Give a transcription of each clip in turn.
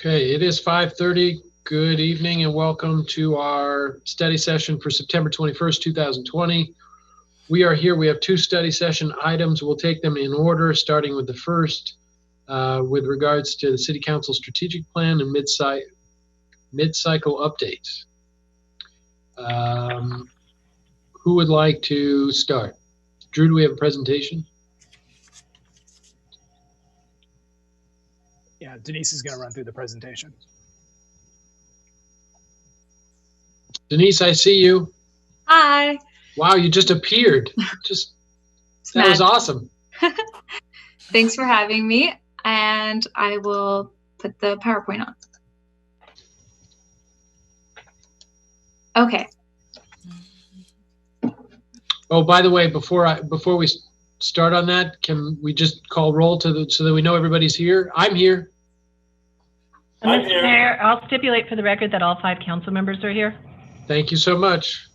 Okay, it is 5:30. Good evening and welcome to our study session for September 21st, 2020. We are here. We have two study session items. We'll take them in order, starting with the first with regards to the City Council strategic plan and mid-cycle updates. Who would like to start? Drew, do we have a presentation? Yeah, Denise is going to run through the presentation. Denise, I see you. Hi. Wow, you just appeared. That was awesome. Thanks for having me, and I will put the PowerPoint on. Okay. Oh, by the way, before we start on that, can we just call roll so that we know everybody's here? I'm here. Mr. Mayor, I'll stipulate for the record that all 5 council members are here. Thank you so much.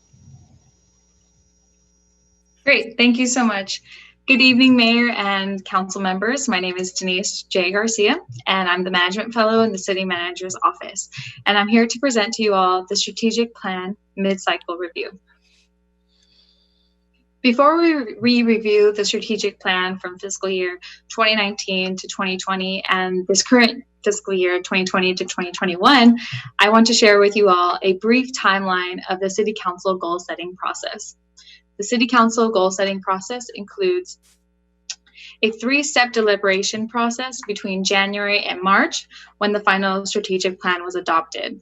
Great. Thank you so much. Good evening, Mayor and council members. My name is Denise J. Garcia, and I'm the Management Fellow in the City Manager's Office. And I'm here to present to you all the Strategic Plan Mid-Cycle Review. Before we review the strategic plan from fiscal year 2019 to 2020 and this current fiscal year 2020 to 2021, I want to share with you all a brief timeline of the City Council goal setting process. The City Council goal setting process includes a 3-step deliberation process between January and March when the final strategic plan was adopted.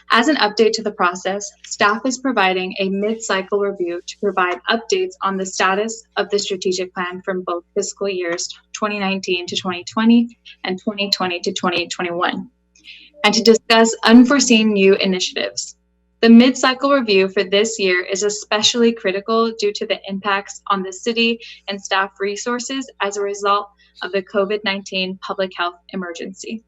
As an update to the process, staff is providing a mid-cycle review to provide updates on the status of the strategic plan from both fiscal years 2019 to 2020 and 2020 to 2021, and to discuss unforeseen new initiatives. The mid-cycle review for this year is especially critical due to the impacts on the city and staff resources as a result of the COVID-19 public health emergency.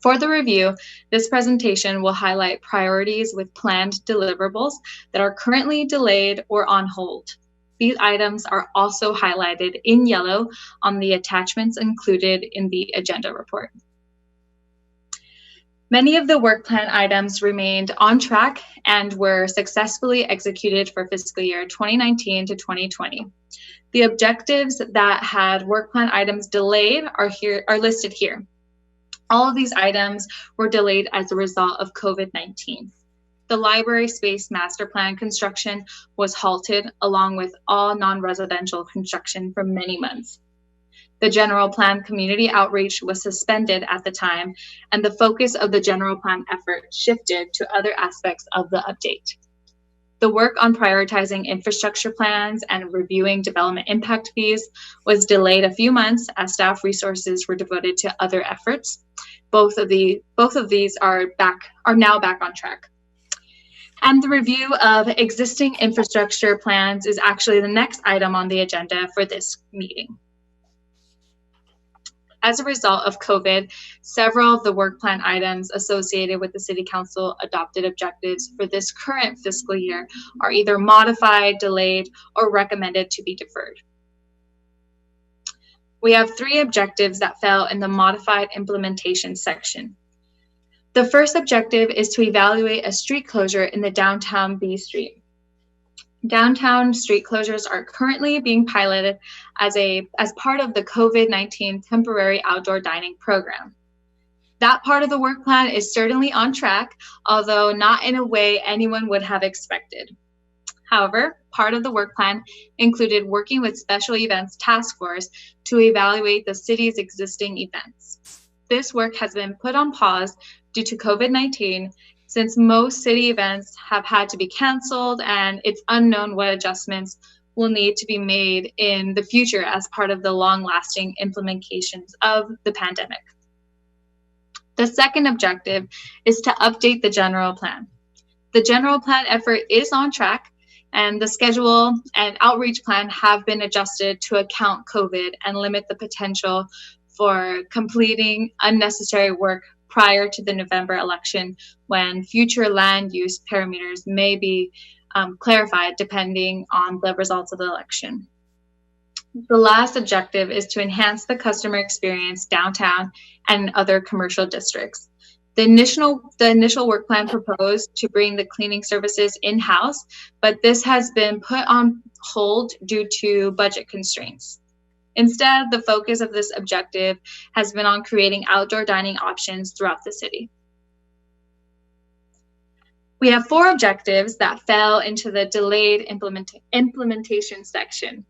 For the review, this presentation will highlight priorities with planned deliverables that are currently delayed or on hold. These items are also highlighted in yellow on the attachments included in the agenda report. Many of the work plan items remained on track and were successfully executed for fiscal year 2019 to 2020. The objectives that had work plan items delayed are listed here. All of these items were delayed as a result of COVID-19. The library space master plan construction was halted along with all non-residential construction for many months. The general plan community outreach was suspended at the time, and the focus of the general plan effort shifted to other aspects of the update. The work on prioritizing infrastructure plans and reviewing development impact fees was delayed a few months as staff resources were devoted to other efforts. Both of these are now back on track. And the review of existing infrastructure plans is actually the next item on the agenda for this meeting. As a result of COVID, several of the work plan items associated with the City Council adopted objectives for this current fiscal year are either modified, delayed, or recommended to be deferred. We have 3 objectives that fell in the modified implementation section. The first objective is to evaluate a street closure in the downtown B Street. Downtown street closures are currently being piloted as part of the COVID-19 temporary outdoor dining program. That part of the work plan is certainly on track, although not in a way anyone would have expected. However, part of the work plan included working with Special Events Task Force to evaluate the city's existing events. This work has been put on pause due to COVID-19 since most city events have had to be canceled, and it's unknown what adjustments will need to be made in the future as part of the long-lasting implications of the pandemic. The second objective is to update the general plan. The general plan effort is on track, and the schedule and outreach plan have been adjusted to account COVID and limit the potential for completing unnecessary work prior to the November election, when future land use parameters may be clarified depending on the results of the election. The last objective is to enhance the customer experience downtown and other commercial districts. The initial work plan proposed to bring the cleaning services in-house, but this has been put on hold due to budget constraints. Instead, the focus of this objective has been on creating outdoor dining options throughout the city. We have 4 objectives that fell into the delayed implementation section.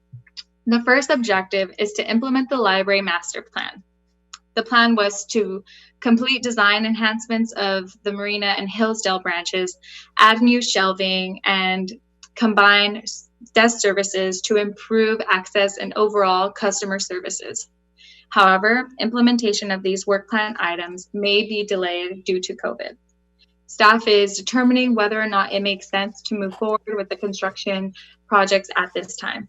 The first objective is to implement the library master plan. The plan was to complete design enhancements of the Marina and Hillsdale branches, add new shelving, and combine desk services to improve access and overall customer services. However, implementation of these work plan items may be delayed due to COVID. Staff is determining whether or not it makes sense to move forward with the construction projects at this time.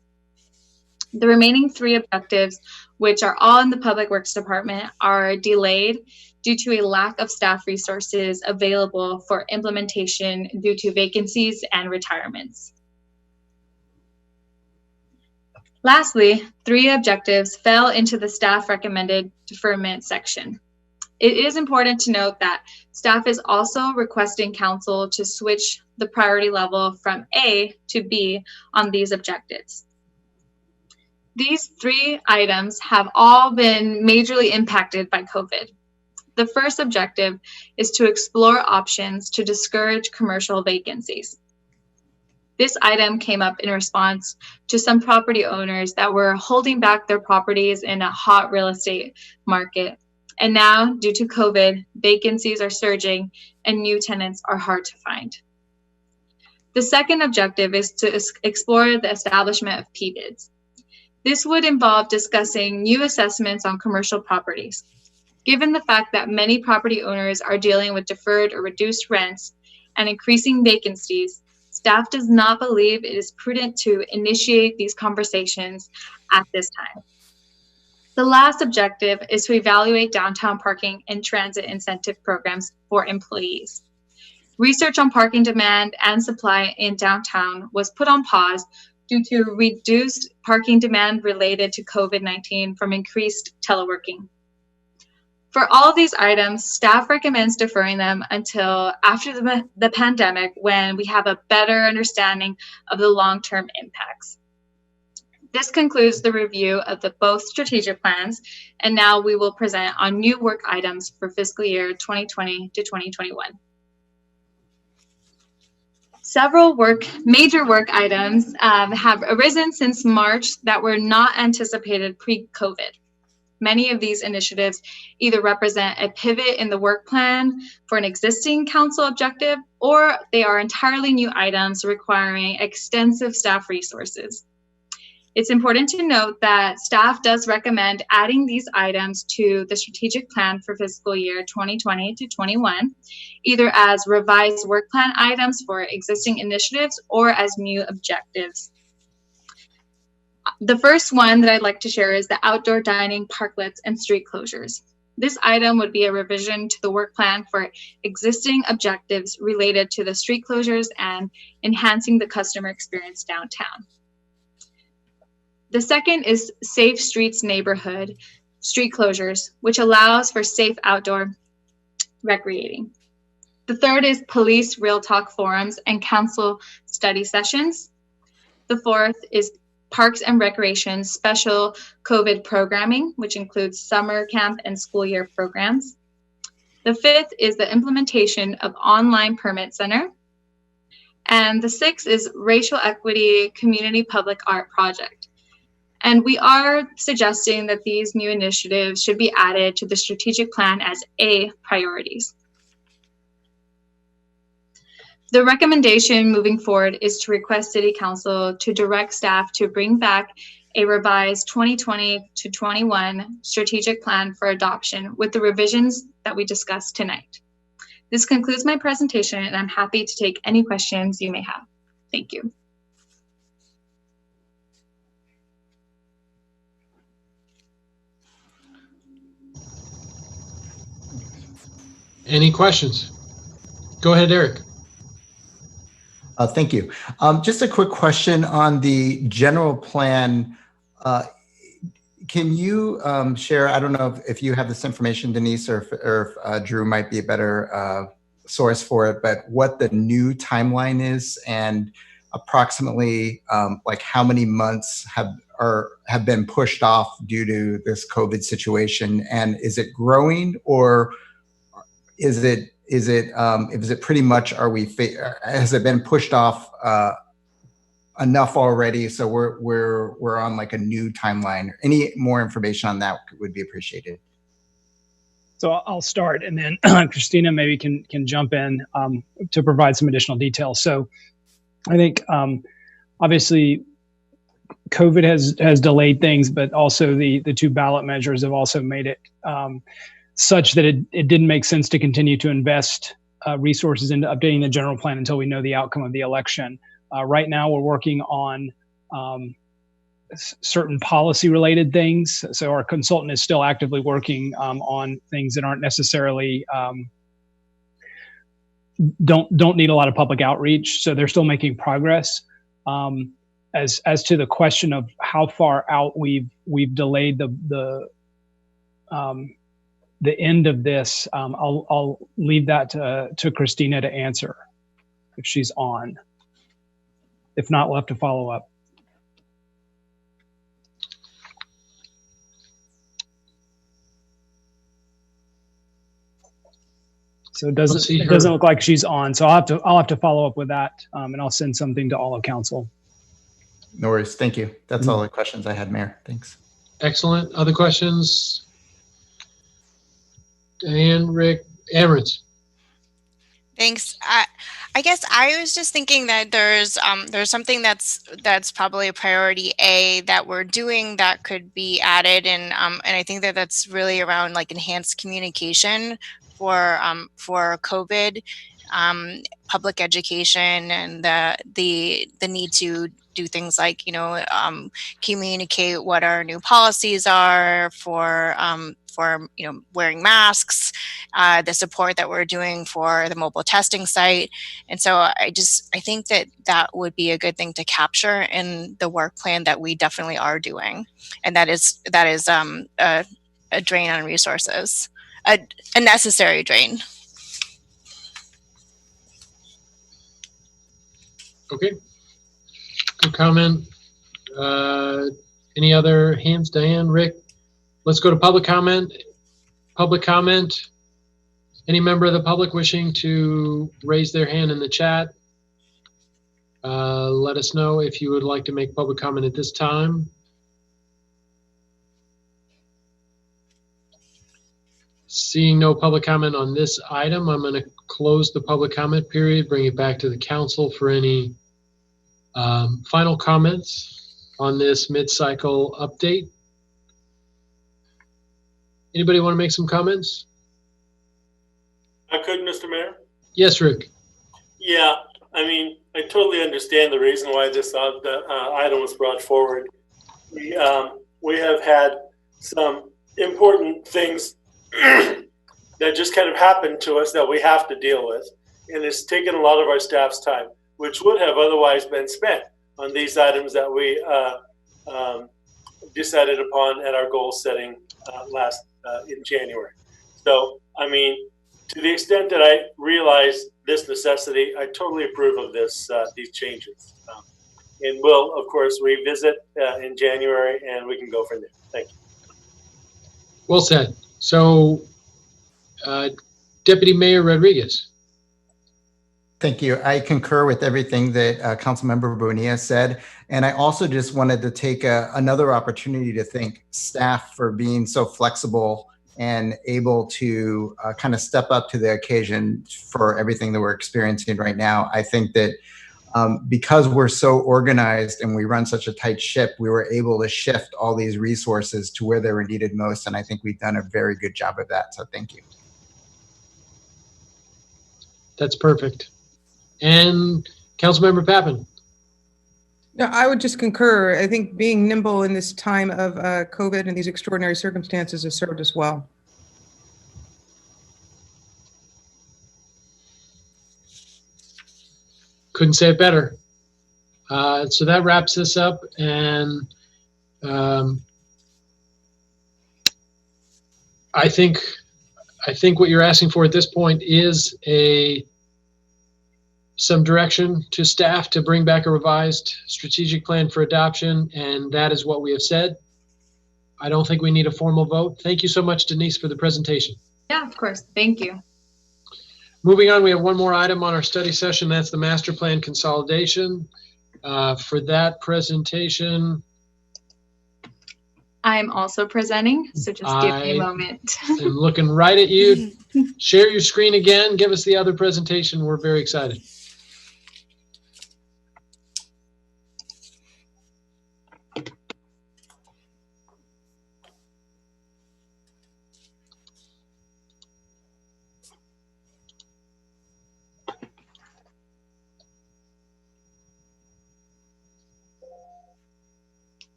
The remaining 3 objectives, which are all in the Public Works Department, are delayed due to a lack of staff resources available for implementation due to vacancies and retirements. Lastly, 3 objectives fell into the staff recommended deferment section. It is important to note that staff is also requesting council to switch the priority level from A to B on these objectives. These 3 items have all been majorly impacted by COVID. The first objective is to explore options to discourage commercial vacancies. This item came up in response to some property owners that were holding back their properties in a hot real estate market. And now, due to COVID, vacancies are surging and new tenants are hard to find. The second objective is to explore the establishment of PBIDs. This would involve discussing new assessments on commercial properties. Given the fact that many property owners are dealing with deferred or reduced rents and increasing vacancies, staff does not believe it is prudent to initiate these conversations at this time. The last objective is to evaluate downtown parking and transit incentive programs for employees. Research on parking demand and supply in downtown was put on pause due to reduced parking demand related to COVID-19 from increased teleworking. For all of these items, staff recommends deferring them until after the pandemic, when we have a better understanding of the long-term impacts. This concludes the review of both strategic plans, and now we will present on new work items for fiscal year 2020 to 2021. Several major work items have arisen since March that were not anticipated pre-COVID. Many of these initiatives either represent a pivot in the work plan for an existing council objective, or they are entirely new items requiring extensive staff resources. It's important to note that staff does recommend adding these items to the strategic plan for fiscal year 2020 to 21, either as revised work plan items for existing initiatives or as new objectives. The first one that I'd like to share is the outdoor dining, parklets, and street closures. This item would be a revision to the work plan for existing objectives related to the street closures and enhancing the customer experience downtown. The second is Safe Streets Neighborhood street closures, which allows for safe outdoor recreating. The third is police real talk forums and council study sessions. The fourth is Parks and Recreation special COVID programming, which includes summer camp and school year programs. The fifth is the implementation of online permit center. And the sixth is racial equity community public art project. And we are suggesting that these new initiatives should be added to the strategic plan as A priorities. The recommendation moving forward is to request City Council to direct staff to bring back a revised 2020 to 21 strategic plan for adoption with the revisions that we discussed tonight. This concludes my presentation, and I'm happy to take any questions you may have. Thank you. Any questions? Go ahead, Eric. Thank you. Just a quick question on the general plan. can you share, I don't know if you have this information, Denise, or if Drew might be a better source for it, but what the new timeline is and approximately like how many months have been pushed off due to this COVID situation? And is it growing, or is it pretty much, has it been pushed off enough already, so we're on like a new timeline? Any more information on that would be appreciated. So I'll start, and then Christina maybe can jump in to provide some additional details. So I think obviously COVID has delayed things, but also the two ballot measures have also made it such that it didn't make sense to continue to invest resources into updating the general plan until we know the outcome of the election. Right now, we're working on certain policy-related things. So our consultant is still actively working on things that aren't necessarily don't need a lot of public outreach. So they're still making progress. As to the question of how far out we've delayed the end of this, I'll leave that to Christina to answer if she's on. If not, we'll have to follow up. So it doesn't look like she's on. So I'll have to follow up with that, and I'll send something to all of council. No worries. Thank you. That's all the questions I had, Mayor. Thanks. Excellent. Other questions? Diane, Rick, Emirates. Thanks. I guess I was just thinking that there's something that's probably a priority A that we're doing that could be added, and I think that's really around like enhanced communication for COVID, public education, and the need to do things like communicate what our new policies are for wearing masks, the support that we're doing for the mobile testing site. And so I think that would be a good thing to capture in the work plan that we definitely are doing. And that is a drain on resources, a necessary drain. Okay. Good comment. Any other hands? Diane, Rick? Let's go to public comment. Public comment. Any member of the public wishing to raise their hand in the chat, let us know if you would like to make public comment at this time. Seeing no public comment on this item, I'm going to close the public comment period, bring it back to the council for any final comments on this mid-cycle update. Anybody want to make some comments? I could, Mr. Mayor. Yes, Rick. Yeah, I mean, I totally understand the reason why this item was brought forward. We have had some important things that just kind of happened to us that we have to deal with, and it's taken a lot of our staff's time, which would have otherwise been spent on these items that we decided upon at our goal setting last in January. So, I mean, to the extent that I realize this necessity, I totally approve of these changes. And we'll, of course, revisit in January, and we can go from there. Thank you. Well said. So, Deputy Mayor Rodriguez. Thank you. I concur with everything that Councilmember Bonilla said. And I also just wanted to take another opportunity to thank staff for being so flexible and able to kind of step up to the occasion for everything that we're experiencing right now. I think that because we're so organized and we run such a tight ship, we were able to shift all these resources to where they were needed most. And I think we've done a very good job of that. So thank you. That's perfect. And Councilmember Pappen. No, I would just concur. I think being nimble in this time of COVID and these extraordinary circumstances has served us well. Couldn't say it better. So that wraps this up, and I think what you're asking for at this point is some direction to staff to bring back a revised strategic plan for adoption, and that is what we have said. I don't think we need a formal vote. Thank you so much, Denise, for the presentation. Yeah, of course. Thank you. Moving on, we have one more item on our study session. That's the master plan consolidation. For that presentation, I'm also presenting, so just give me a moment. I'm looking right at you. Share your screen again. Give us the other presentation. We're very excited.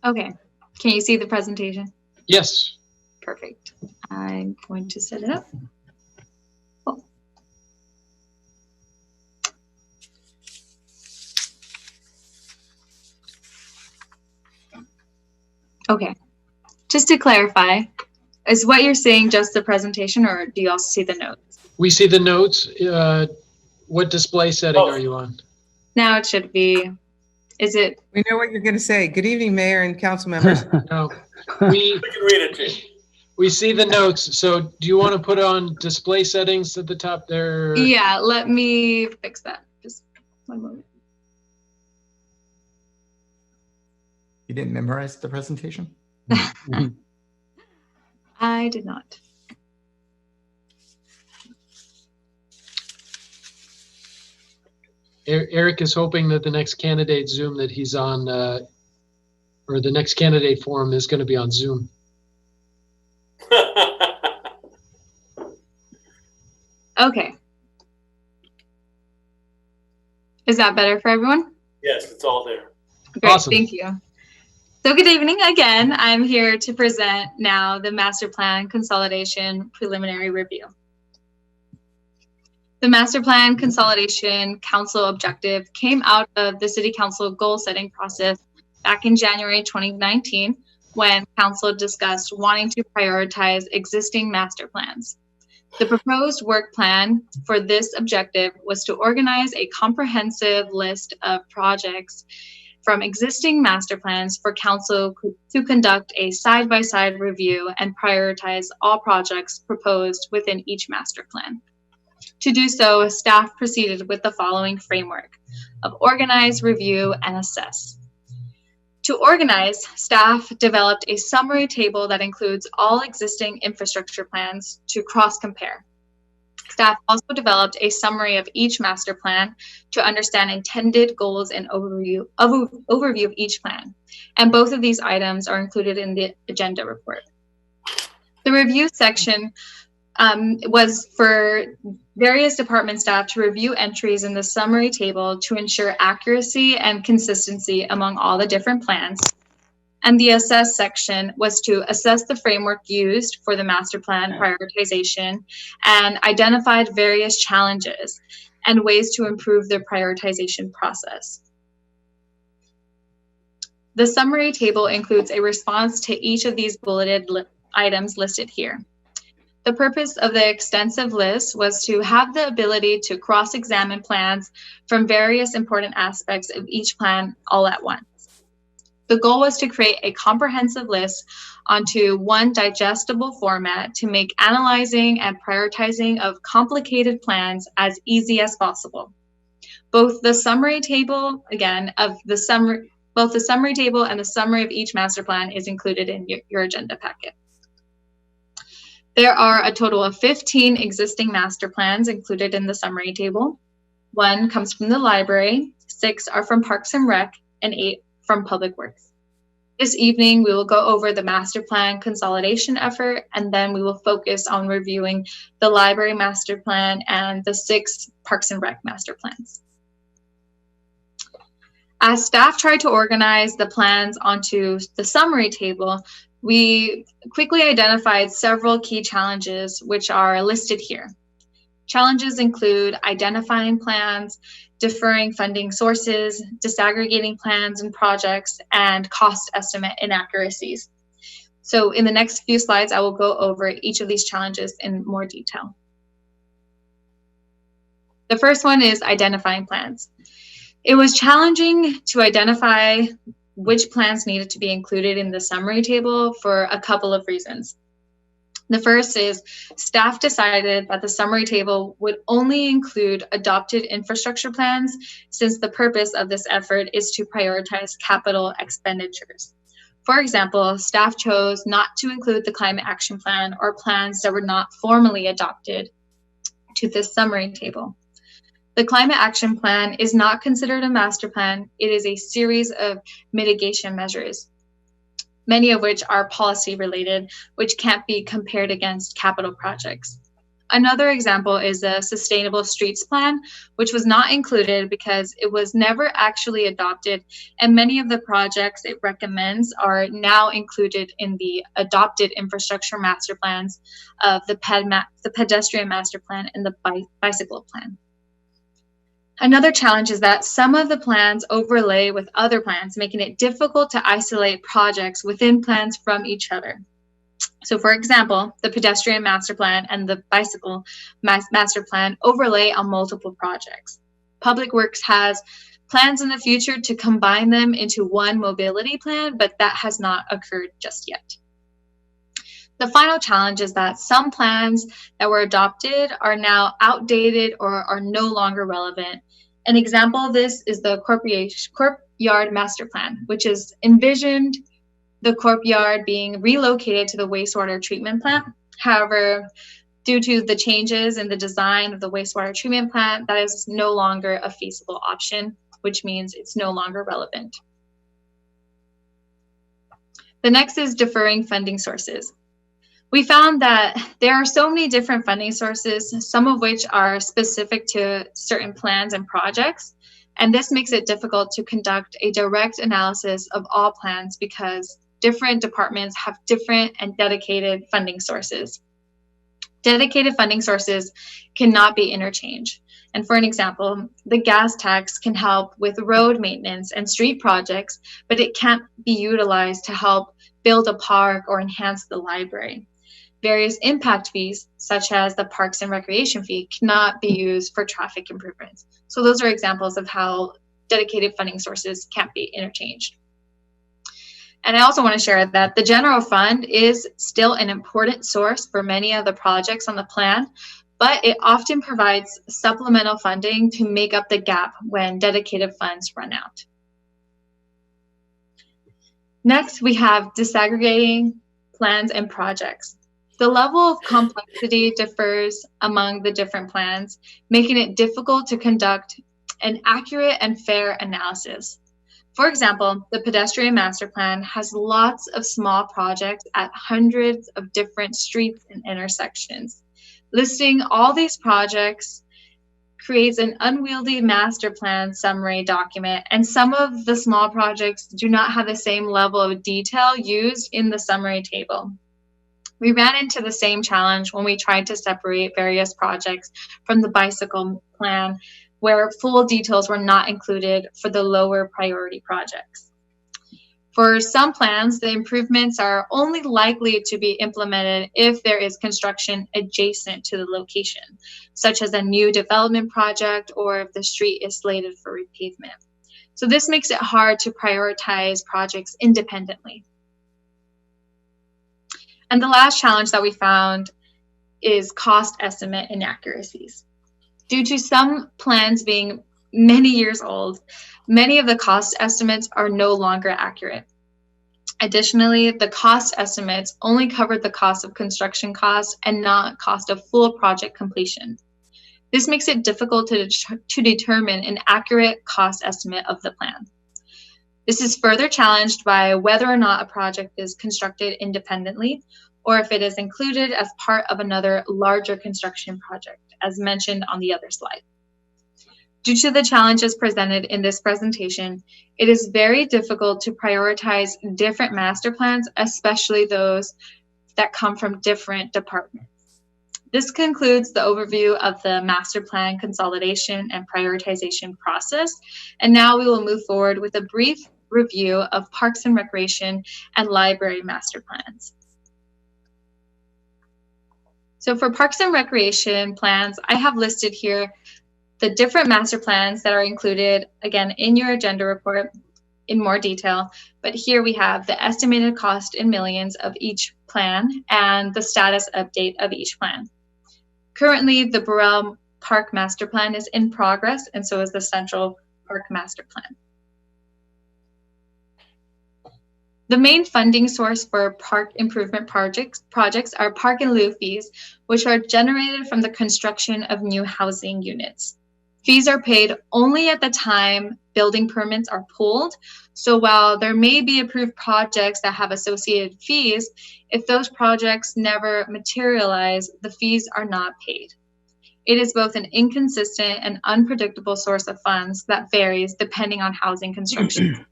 Okay. Can you see the presentation? Yes. Perfect. I'm going to set it up. Cool. Okay. Just to clarify, is what you're seeing just the presentation, or do you also see the notes? We see the notes. What display setting are you on? Now it should be. Is it? We know what you're going to say. Good evening, Mayor and council members. No. We can read it, Jane. We see the notes. So do you want to put on display settings at the top there? Yeah, let me fix that. Just one moment. You didn't memorize the presentation? I did not. Eric is hoping that the next candidate Zoom that he's on, or the next candidate forum is going to be on Zoom. Okay. Is that better for everyone? Yes, it's all there. Great, Awesome. Thank you. So good evening again. I'm here to present now the Master Plan Consolidation Preliminary Review. The Master Plan Consolidation Council objective came out of the City Council goal setting process back in January 2019, when Council discussed wanting to prioritize existing master plans. The proposed work plan for this objective was to organize a comprehensive list of projects from existing master plans for Council to conduct a side-by-side review and prioritize all projects proposed within each master plan. To do so, staff proceeded with the following framework of organize, review, and assess. To organize, staff developed a summary table that includes all existing infrastructure plans to cross-compare. Staff also developed a summary of each master plan to understand intended goals and overview of each plan. And both of these items are included in the agenda report. The review section was for various department staff to review entries in the summary table to ensure accuracy and consistency among all the different plans. And the assess section was to assess the framework used for the master plan prioritization and identified various challenges and ways to improve the prioritization process. The summary table includes a response to each of these bulleted items listed here. The purpose of the extensive list was to have the ability to cross-examine plans from various important aspects of each plan all at once. The goal was to create a comprehensive list onto one digestible format to make analyzing and prioritizing of complicated plans as easy as possible. Both the summary table, both the summary table and the summary of each master plan is included in your agenda packet. There are a total of 15 existing master plans included in the summary table. 1 comes from the library, 6 are from Parks and Rec, and 8 from Public Works. This evening, we will go over the master plan consolidation effort, and then we will focus on reviewing the library master plan and the 6 Parks and Rec master plans. As staff tried to organize the plans onto the summary table, we quickly identified several key challenges, which are listed here. Challenges include identifying plans, deferring funding sources, disaggregating plans and projects, and cost estimate inaccuracies. So in the next few slides, I will go over each of these challenges in more detail. The first one is identifying plans. It was challenging to identify which plans needed to be included in the summary table for a couple of reasons. The first is staff decided that the summary table would only include adopted infrastructure plans, since the purpose of this effort is to prioritize capital expenditures. For example, staff chose not to include the climate action plan or plans that were not formally adopted to this summary table. The climate action plan is not considered a master plan. It is a series of mitigation measures, many of which are policy related, which can't be compared against capital projects. Another example is the Sustainable Streets Plan, which was not included because it was never actually adopted, and many of the projects it recommends are now included in the adopted infrastructure master plans of the pedestrian master plan and the bicycle plan. Another challenge is that some of the plans overlay with other plans, making it difficult to isolate projects within plans from each other. So for example, the pedestrian master plan and the bicycle master plan overlay on multiple projects. Public Works has plans in the future to combine them into one mobility plan, but that has not occurred just yet. The final challenge is that some plans that were adopted are now outdated or are no longer relevant. An example of this is the Courtyard Master Plan, which is envisioned the courtyard being relocated to the wastewater treatment plant. However, due to the changes in the design of the wastewater treatment plant, that is no longer a feasible option, which means it's no longer relevant. The next is deferring funding sources. We found that there are so many different funding sources, some of which are specific to certain plans and projects, and this makes it difficult to conduct a direct analysis of all plans because different departments have different and dedicated funding sources. Dedicated funding sources cannot be interchanged. And for an example, the gas tax can help with road maintenance and street projects, but it can't be utilized to help build a park or enhance the library. Various impact fees, such as the Parks and Recreation fee, cannot be used for traffic improvements. So those are examples of how dedicated funding sources can't be interchanged. And I also want to share that the general fund is still an important source for many of the projects on the plan, but it often provides supplemental funding to make up the gap when dedicated funds run out. Next, we have disaggregating plans and projects. The level of complexity differs among the different plans, making it difficult to conduct an accurate and fair analysis. For example, the pedestrian master plan has lots of small projects at hundreds of different streets and intersections. Listing all these projects creates an unwieldy master plan summary document, and some of the small projects do not have the same level of detail used in the summary table. We ran into the same challenge when we tried to separate various projects from the bicycle plan, where full details were not included for the lower priority projects. For some plans, the improvements are only likely to be implemented if there is construction adjacent to the location, such as a new development project or if the street is slated for repavement. So this makes it hard to prioritize projects independently. And the last challenge that we found is cost estimate inaccuracies. Due to some plans being many years old, many of the cost estimates are no longer accurate. Additionally, the cost estimates only covered the cost of construction costs and not cost of full project completion. This makes it difficult to determine an accurate cost estimate of the plan. This is further challenged by whether or not a project is constructed independently or if it is included as part of another larger construction project, as mentioned on the other slide. Due to the challenges presented in this presentation, it is very difficult to prioritize different master plans, especially those that come from different departments. This concludes the overview of the master plan consolidation and prioritization process. And now we will move forward with a brief review of Parks and Recreation and Library master plans. So for Parks and Recreation plans, I have listed here the different master plans that are included, again, in your agenda report in more detail. But here we have the estimated cost in millions of each plan and the status update of each plan. Currently, the Burrell Park Master Plan is in progress, and so is the Central Park Master Plan. The main funding source for park improvement projects are park in lieu fees, which are generated from the construction of new housing units. Fees are paid only at the time building permits are pulled. So while there may be approved projects that have associated fees, if those projects never materialize, the fees are not paid. It is both an inconsistent and unpredictable source of funds that varies depending on housing construction.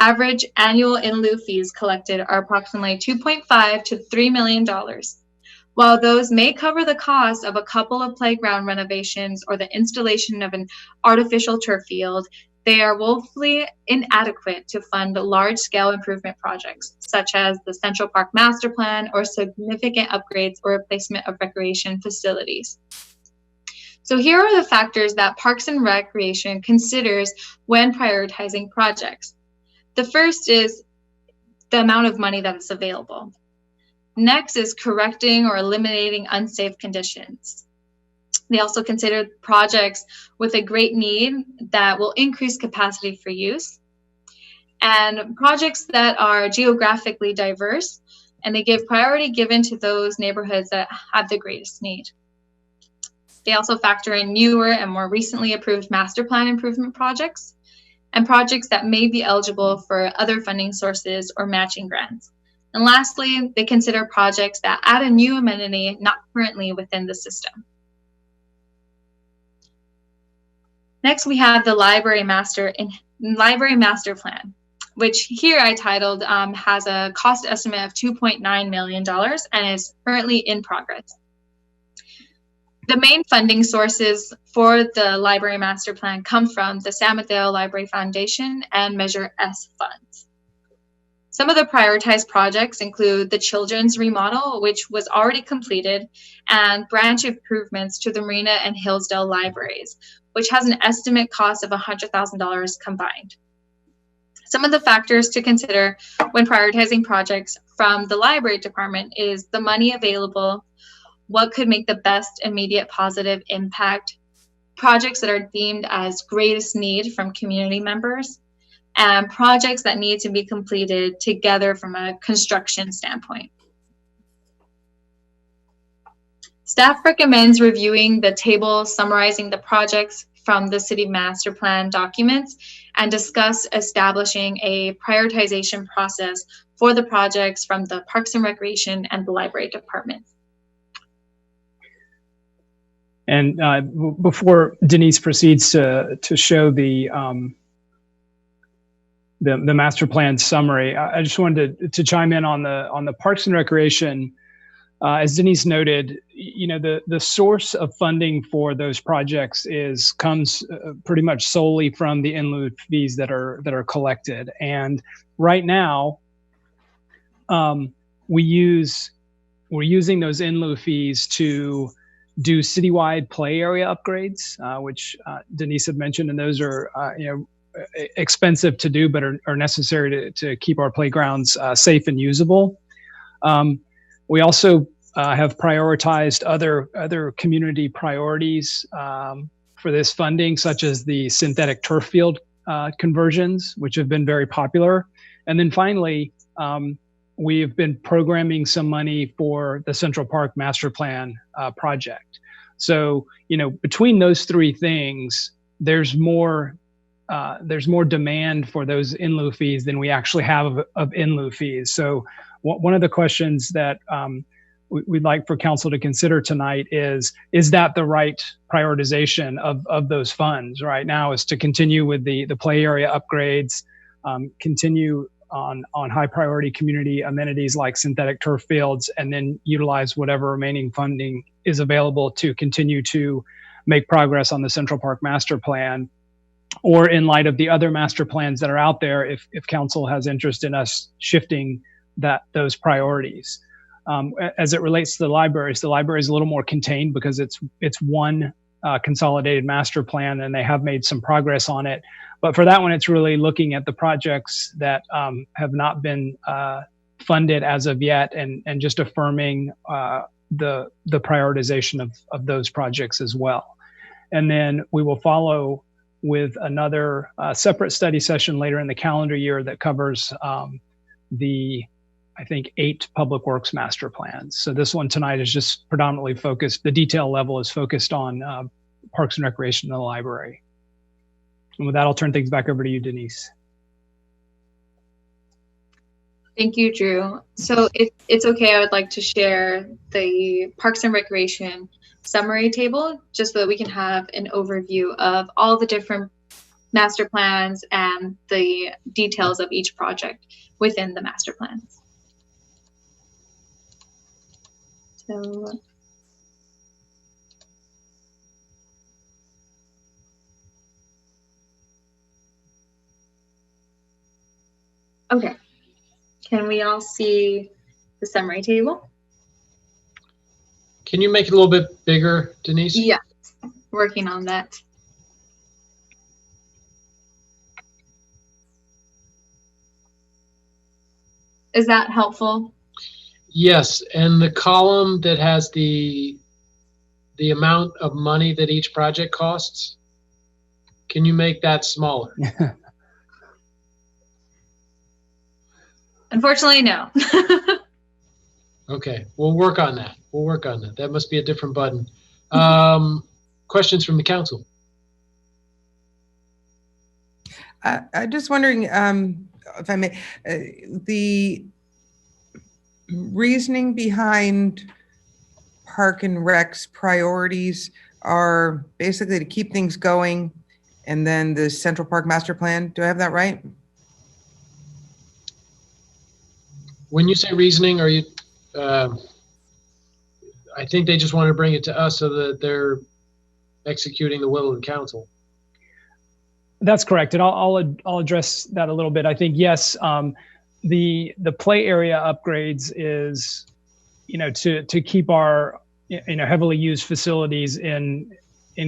Average annual in lieu fees collected are approximately $2.5 to $3 million. While those may cover the cost of a couple of playground renovations or the installation of an artificial turf field, they are woefully inadequate to fund large-scale improvement projects, such as the Central Park Master Plan or significant upgrades or replacement of recreation facilities. So here are the factors that Parks and Recreation considers when prioritizing projects. The first is the amount of money that is available. Next is correcting or eliminating unsafe conditions. They also consider projects with a great need that will increase capacity for use, and projects that are geographically diverse, and they give priority given to those neighborhoods that have the greatest need. They also factor in newer and more recently approved master plan improvement projects and projects that may be eligible for other funding sources or matching grants. And lastly, they consider projects that add a new amenity not currently within the system. Next, we have the Library Master Plan, which here I titled has a cost estimate of $2.9 million and is currently in progress. The main funding sources for the Library Master Plan come from the San Mateo Library Foundation and Measure S funds. Some of the prioritized projects include the Children's Remodel, which was already completed, and branch improvements to the Marina and Hillsdale libraries, which has an estimate cost of $100,000 combined. Some of the factors to consider when prioritizing projects from the library department is the money available, what could make the best immediate positive impact, projects that are deemed as greatest need from community members, and projects that need to be completed together from a construction standpoint. Staff recommends reviewing the table summarizing the projects from the City Master Plan documents and discuss establishing a prioritization process for the projects from the Parks and Recreation and the Library Department. And before Denise proceeds to show the master plan summary, I just wanted to chime in on the Parks and Recreation. As Denise noted, you know, the source of funding for those projects comes pretty much solely from the in lieu fees that are collected. And right now, we're using those in lieu fees to do citywide play area upgrades, which Denise had mentioned, and those are expensive to do, but are necessary to keep our playgrounds safe and usable. We also have prioritized other community priorities for this funding, such as the synthetic turf field conversions, which have been very popular. And then finally, we've been programming some money for the Central Park Master Plan project. So, you know, between those three things, there's more demand for those in lieu fees than we actually have of in lieu fees. So one of the questions that we'd like for council to consider tonight is that the right prioritization of those funds right now is to continue with the play area upgrades, continue on high priority community amenities like synthetic turf fields, and then utilize whatever remaining funding is available to continue to make progress on the Central Park Master Plan, or in light of the other master plans that are out there, if council has interest in us shifting those priorities. As it relates to the library is a little more contained because it's one consolidated master plan, and they have made some progress on it. But for that one, it's really looking at the projects that have not been funded as of yet, and just affirming the prioritization of those projects as well. And then we will follow with another separate study session later in the calendar year that covers I think 8 public works master plans. So this one tonight is just predominantly focused, the detail level is focused on Parks and Recreation and the library. And with that, I'll turn things back over to you, Denise. Thank you, Drew. So if it's okay, I would like to share the Parks and Recreation summary table, just so that we can have an overview of all the different master plans and the details of each project within the master plans. So, okay, can we all see the summary table? Can you make it a little bit bigger, Denise? Yeah, working on that. Is that helpful? Yes, and the column that has the amount of money that each project costs, can you make that smaller? Unfortunately, no. Okay, we'll work on that. We'll work on that. That must be a different button. Questions from the council? I'm just wondering, if I may, the reasoning behind Park and Rec's priorities are basically to keep things going, and then the Central Park Master Plan. Do I have that right? When you say reasoning, are you, I think they just want to bring it to us so that they're executing the will of the council. That's correct, and I'll address that a little bit. I think yes, the play area upgrades is, to keep our heavily used facilities in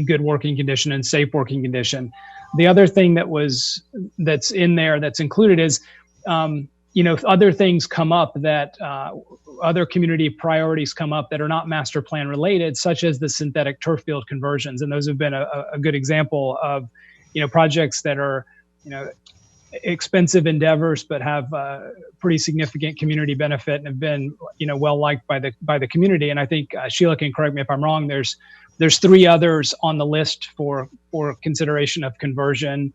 good working condition and safe working condition. The other thing that's in there that's included is, if other things come up that other community priorities come up that are not master plan related, such as the synthetic turf field conversions, and those have been a good example of projects that are expensive endeavors but have pretty significant community benefit and have been well liked by the community. And I think Sheila can correct me if I'm wrong. There's 3 others on the list for consideration of conversion,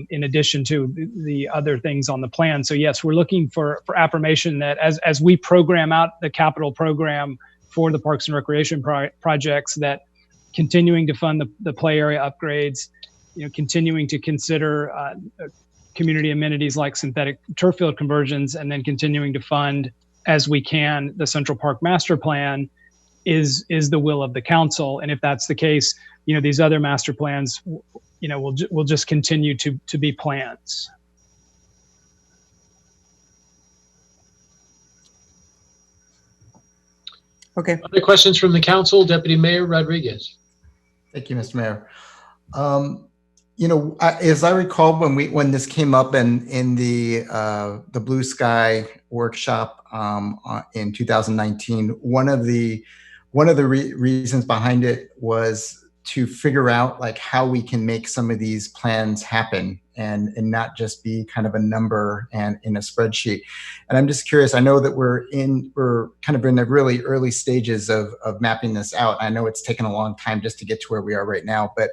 in addition to the other things on the plan. So yes, we're looking for affirmation that as we program out the capital program for the Parks and Recreation projects, that continuing to fund the play area upgrades, continuing to consider community amenities like synthetic turf field conversions, and then continuing to fund as we can the Central Park Master Plan is the will of the council. And if that's the case, these other master plans, will just continue to be plans. Okay. Other questions from the council? Deputy Mayor Rodriguez. Thank you, Mr. Mayor. As I recall, when this came up in the Blue Sky workshop in 2019, one of the reasons behind it was to figure out how we can make some of these plans happen and not just be kind of a number and in a spreadsheet. And I'm just curious, I know that we're kind of in the really early stages of mapping this out. I know it's taken a long time just to get to where we are right now, but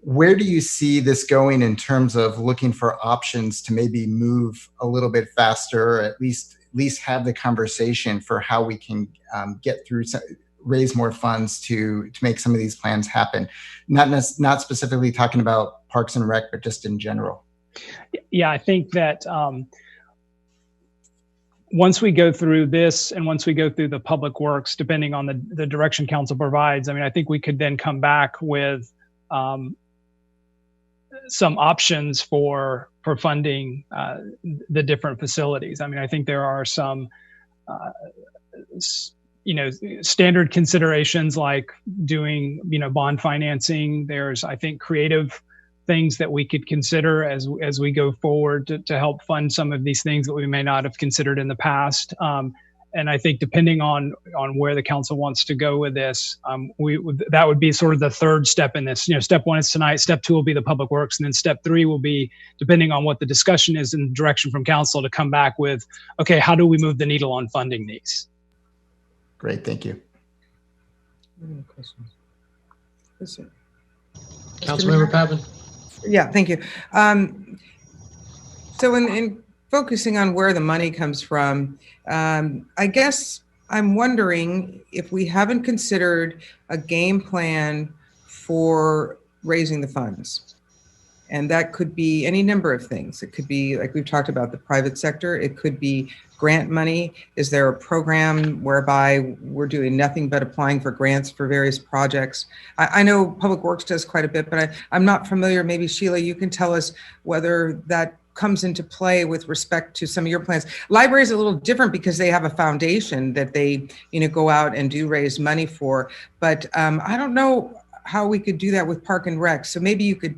where do you see this going in terms of looking for options to maybe move a little bit faster, or at least have the conversation for how we can get through, raise more funds to make some of these plans happen? Not specifically talking about Parks and Rec, but just in general. Yeah, I think that once we go through this and once we go through the public works, depending on the direction council provides, I think we could then come back with some options for funding the different facilities. I think there are some standard considerations like doing, bond financing. There's, I think, creative things that we could consider as we go forward to help fund some of these things that we may not have considered in the past. And I think depending on where the council wants to go with this, that would be sort of the third step in this. Step one is tonight. Step two will be the public works, and then step three will be, depending on what the discussion is and direction from council, to come back with, okay, how do we move the needle on funding these? Great, thank you. Any questions? Councilmember Pavan. Yeah, thank you. So in focusing on where the money comes from, I guess I'm wondering if we haven't considered a game plan for raising the funds. And that could be any number of things. It could be, like we've talked about, the private sector. It could be grant money. Is there a program whereby we're doing nothing but applying for grants for various projects? I know Public Works does quite a bit, but I'm not familiar. Maybe Sheila, you can tell us whether that comes into play with respect to some of your plans. Library is a little different because they have a foundation that they, go out and do raise money for. But I don't know how we could do that with Park and Rec. So maybe you could,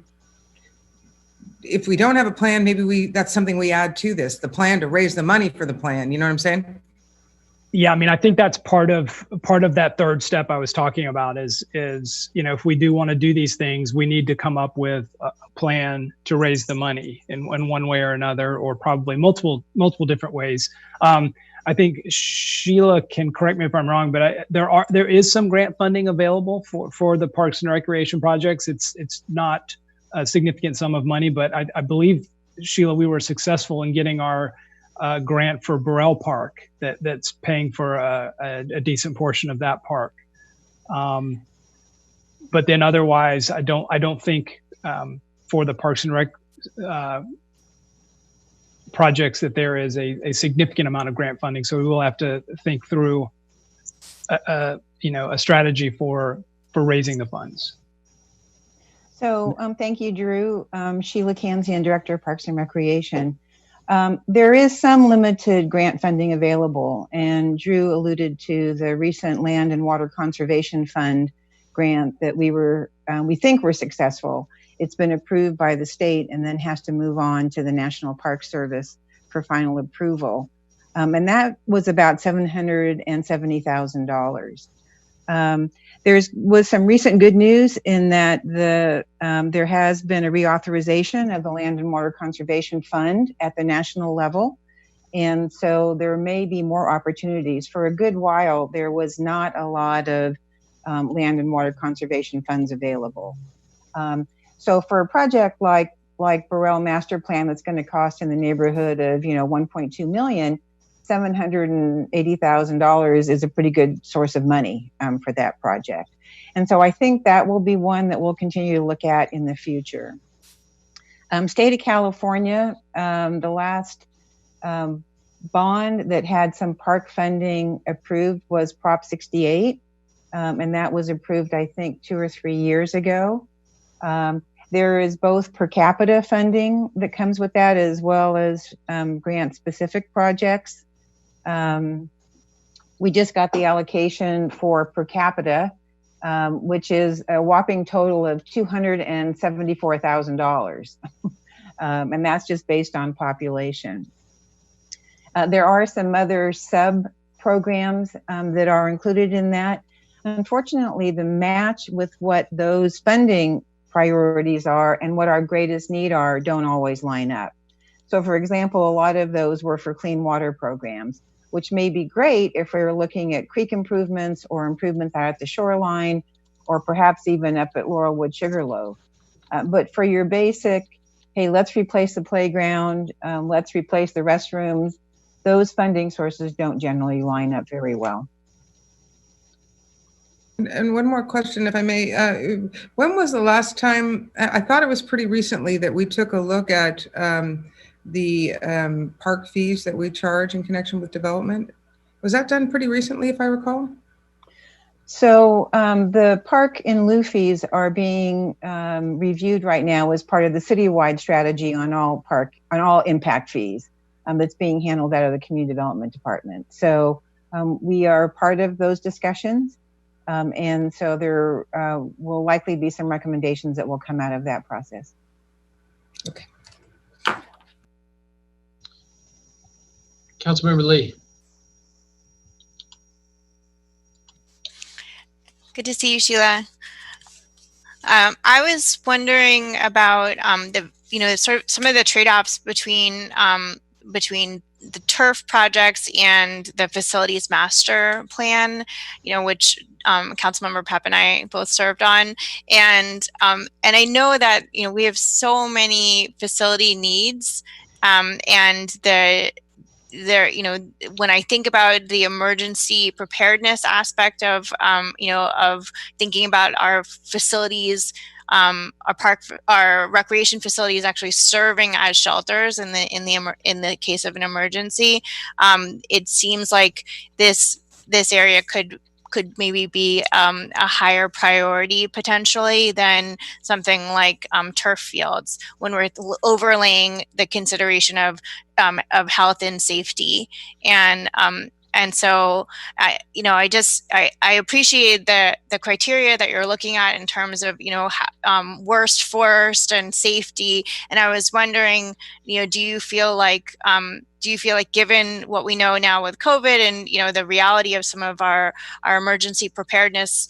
if we don't have a plan, maybe that's something we add to this, the plan to raise the money for the plan. You know what I'm saying? Yeah, I mean, I think that's part of that third step I was talking about is if we do want to do these things, we need to come up with a plan to raise the money in one way or another, or probably multiple different ways. I think Sheila can correct me if I'm wrong, but there is some grant funding available for the Parks and Recreation projects. It's not a significant sum of money, but I believe, Sheila, we were successful in getting our grant for Burrell Park that's paying for a decent portion of that park. But then otherwise, I don't think for the Parks and Rec projects that there is a significant amount of grant funding. So we will have to think through a strategy for raising the funds. So thank you, Drew. Sheila Kansian, Director of Parks and Recreation. There is some limited grant funding available, and Drew alluded to the recent Land and Water Conservation Fund grant that we think we're successful. It's been approved by the state and then has to move on to the National Park Service for final approval. And that was about $770,000. There was some recent good news in that there has been a reauthorization of the Land and Water Conservation Fund at the national level. And so there may be more opportunities. For a good while, there was not a lot of land and water conservation funds available. So for a project like Burrell Master Plan that's going to cost in the neighborhood of $1.2 million, $780,000 is a pretty good source of money for that project. And so I think that will be one that we'll continue to look at in the future. State of California, the last bond that had some park funding approved was Prop 68. And that was approved, I think, 2 or 3 years ago. There is both per capita funding that comes with that, as well as grant-specific projects. We just got the allocation for per capita, which is a whopping total of $274,000. And that's just based on population. There are some other sub-programs that are included in that. Unfortunately, the match with what those funding priorities are and what our greatest need are don't always line up. So for example, a lot of those were for clean water programs, which may be great if we were looking at creek improvements or improvements out at the shoreline, or perhaps even up at Laurelwood Sugarloaf. But for your basic, hey, let's replace the playground, let's replace the restrooms, those funding sources don't generally line up very well. And one more question, if I may. When was the last time, I thought it was pretty recently, that we took a look at the park fees that we charge in connection with development? Was that done pretty recently, if I recall? So the park in lieu fees are being reviewed right now as part of the citywide strategy on all impact fees. that's being handled out of the Community Development Department. So we are part of those discussions. And so there will likely be some recommendations that will come out of that process. Okay. Councilmember Lee. Good to see you, Sheila. I was wondering about sort of some of the trade-offs between the turf projects and the facilities master plan, which Councilmember Pep and I both served on, and I know that we have so many facility needs, and when I think about the emergency preparedness aspect of of thinking about our facilities, our recreation facilities actually serving as shelters in the case of an emergency, it seems like this area could maybe be a higher priority potentially than something like turf fields when we're overlaying the consideration of health and safety. And so I appreciate the criteria that you're looking at in terms of worst first and safety. And I was wondering, do you feel like given what we know now with COVID and the reality of some of our emergency preparedness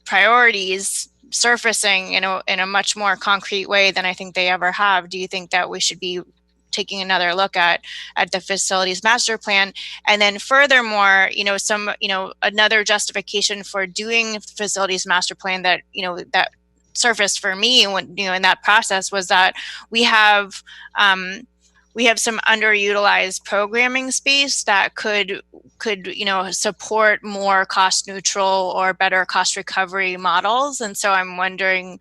priorities surfacing in a much more concrete way than I think they ever have, do you think that we should be taking another look at the facilities master plan? And then furthermore, another justification for doing facilities master plan that that surfaced for me when in that process was that we have some underutilized programming space that could support more cost neutral or better cost recovery models. And so I'm wondering,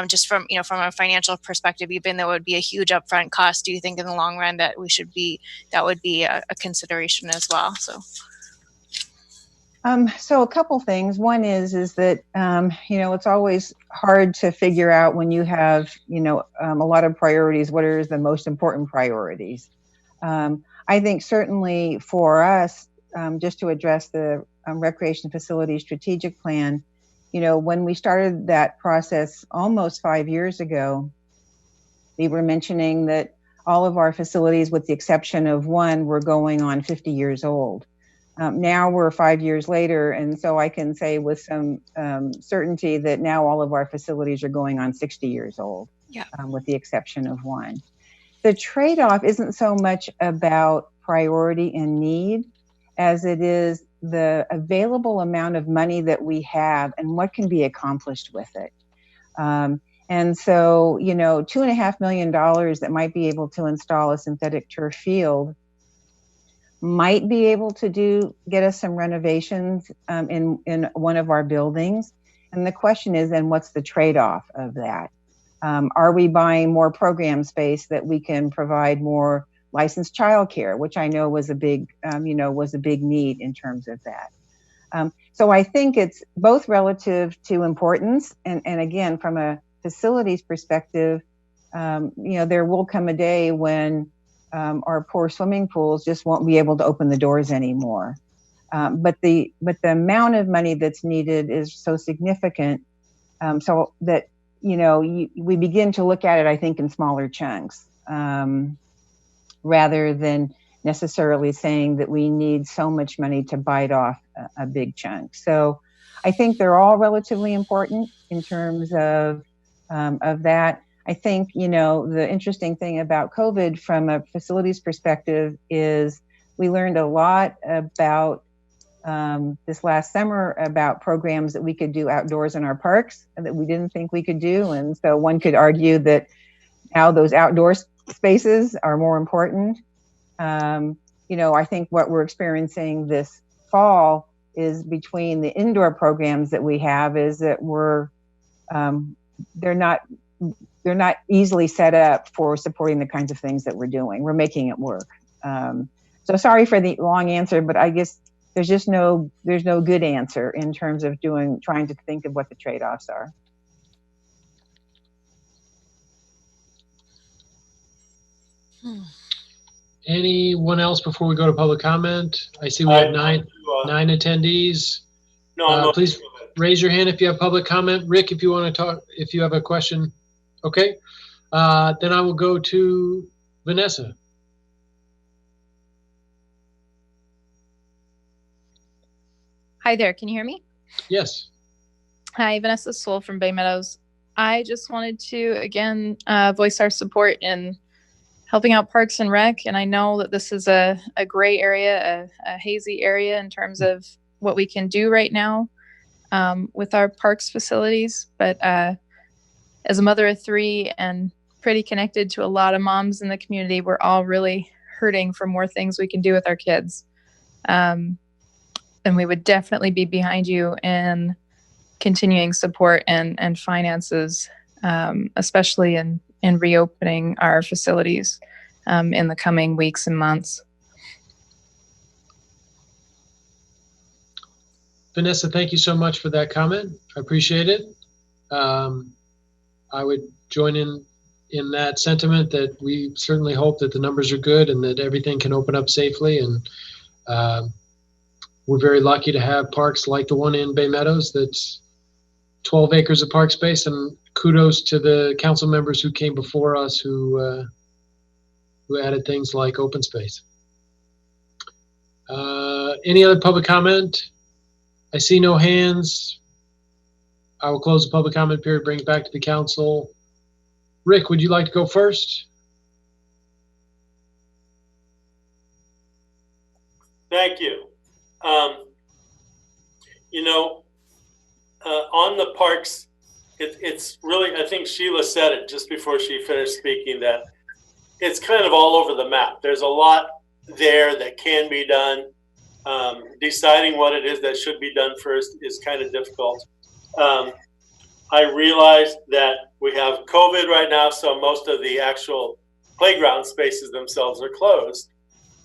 just from a financial perspective, even though it would be a huge upfront cost, do you think in the long run that would be a consideration as well? So a couple things. One is that it's always hard to figure out when you have a lot of priorities, what are the most important priorities. I think certainly for us, just to address the recreation facility strategic plan, when we started that process almost 5 years ago, we were mentioning that all of our facilities, with the exception of one, were going on 50 years old. Now we're 5 years later, and so I can say with some certainty that now all of our facilities are going on 60 years old, with the exception of one. The trade-off isn't so much about priority and need as it is the available amount of money that we have and what can be accomplished with it. And so, $2.5 million that might be able to install a synthetic turf field might be able to get us some renovations in one of our buildings. And the question is then, what's the trade-off of that? Are we buying more program space that we can provide more licensed childcare, which I know was a big need in terms of that. So I think it's both relative to importance, and again, from a facilities perspective, there will come a day when our poor swimming pools just won't be able to open the doors anymore. But the amount of money that's needed is so significant, so that we begin to look at it, I think, in smaller chunks, rather than necessarily saying that we need so much money to bite off a big chunk. So I think they're all relatively important in terms of that. I think, the interesting thing about COVID from a facilities perspective is we learned a lot about this last summer about programs that we could do outdoors in our parks and that we didn't think we could do. And so one could argue that now those outdoor spaces are more important. I think what we're experiencing this fall is between the indoor programs that we have is that they're not easily set up for supporting the kinds of things that we're doing. We're making it work. So sorry for the long answer, but I guess there's no good answer in terms of trying to think of what the trade-offs are. Anyone else before we go to public comment? I see we have nine attendees. No, Please raise your hand if you have public comment. Rick, if you want to talk, if you have a question. Okay. Then I will go to Vanessa. Hi there, can you hear me? Yes. Hi, Vanessa Soul from Bay Meadows. I just wanted to, again, voice our support in helping out Parks and Rec. And I know that this is a gray area, a hazy area in terms of what we can do right now with our parks facilities. But as a mother of 3 and pretty connected to a lot of moms in the community, we're all really hurting for more things we can do with our kids. And we would definitely be behind you in continuing support and finances, especially in reopening our facilities in the coming weeks and months. Vanessa, thank you so much for that comment. I appreciate it. I would join in that sentiment that we certainly hope that the numbers are good and that everything can open up safely. And we're very lucky to have parks like the one in Bay Meadows that's 12 acres of park space, and kudos to the council members who came before us who added things like open space. Any other public comment? I see no hands. I will close the public comment period, bring it back to the council. Rick, would you like to go first? Thank you. On the parks, it's really, I think Sheila said it just before she finished speaking, that it's kind of all over the map. There's a lot there that can be done. Deciding what it is that should be done first is kind of difficult. I realize that we have COVID right now, so most of the actual playground spaces themselves are closed.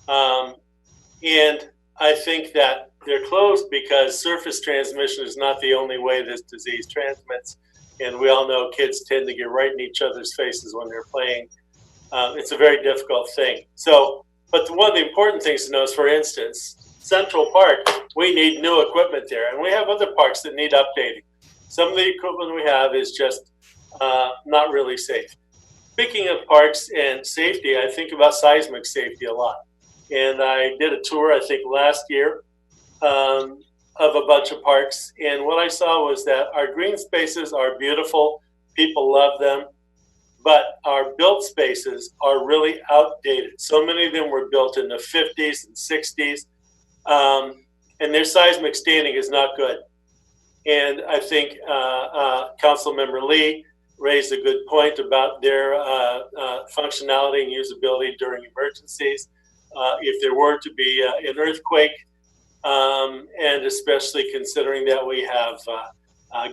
And I think that they're closed because surface transmission is not the only way this disease transmits. And we all know kids tend to get right in each other's faces when they're playing. It's a very difficult thing. But one of the important things to know is, for instance, Central Park, we need new equipment there. And we have other parks that need updating. Some of the equipment we have is just not really safe. Speaking of parks and safety, I think about seismic safety a lot. And I did a tour, I think, last year of a bunch of parks. And what I saw was that our green spaces are beautiful. People love them. But our built spaces are really outdated. So many of them were built in the 50s and 60s. And their seismic standing is not good. And I think Councilmember Lee raised a good point about their functionality and usability during emergencies. If there were to be an earthquake, and especially considering that we have